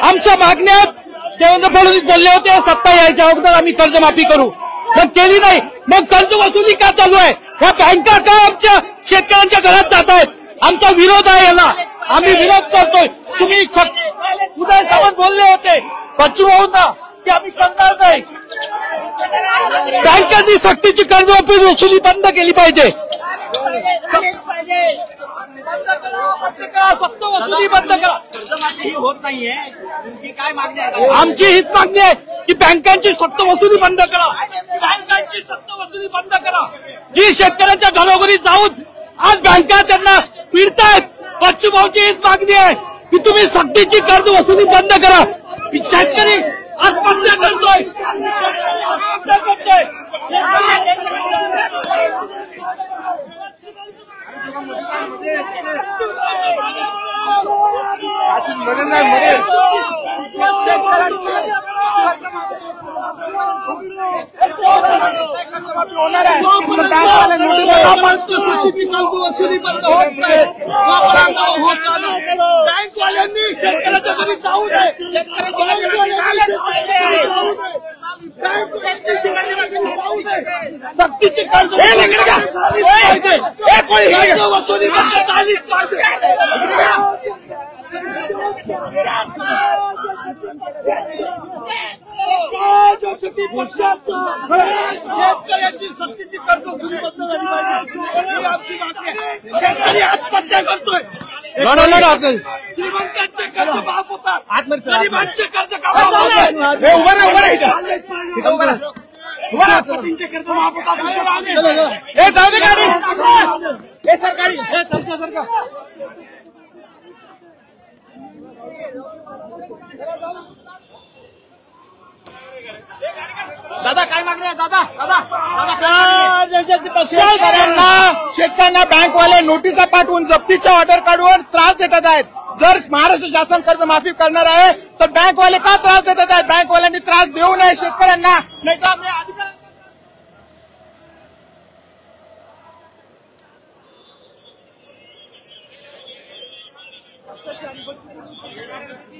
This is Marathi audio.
आमच्या मागण्यात देवेंद्र फडणवीस बोलले होते सत्ता यायच्या अगोदर आम्ही कर्जमाफी करू, मग केली नाही. मग कर्ज वसुली का चालू आहे? ह्या बँका का आमच्या शेतकऱ्यांच्या घरात जात आहेत? आमचा विरोध आहे याला, आम्ही विरोध करतोय. तुम्ही उदय सामंत बोलले होते पश्चिम होऊन ना की आम्ही करणार नाही. बँकांनी सक्तीची कर्जमाफी वसुली बंद केली पाहिजे. फक्त वसुली बंद करा. कर्जमाफी होत नाहीये, तुमची काय मागणी आहे? आमची हीच मागणी आहे की बँकांची सक्त वसुली बंद करा. बँकांची सक्त वसुली बंद करा. जी शेतकऱ्यांच्या घरोघरी जाऊन आज बँका त्यांना पिडतायत, पश्चिम भाऊची हीच मागणी आहे की तुम्ही सक्तीची कर्ज वसुली बंद करा. शेतकरी आत्महत्या करतोय, आत्महत्या करतोय. बँकवाल्यांनी शेतकऱ्याच्या घरी जाऊ नये. सक्तीची कर्ज वसुली बंद झालीच पाहिजे. शेतकऱ्याची सक्तीची कर्ज वसुली बंद झाली पाहिजे ही आमची मागणी आहे. शेतकरी आत्महत्या करतोय. श्रीमंतांचे कर्ज माफ होतात, गरिबांचे कर्ज का माफ होतात? पतींचे कर्ज माफ होतात. सरकारी दादा काय मागणी आहे? शेतकऱ्यांना बँकवाले नोटिसा पाठवून जप्तीच्या ऑर्डर काढून त्रास देतात आहेत. जर महाराष्ट्र शासन कर्जमाफी करणार आहे तर बँकवाले का त्रास देतात आहेत? बँकवाल्यांनी त्रास देऊ नये शेतकऱ्यांना, नाही तर आम्ही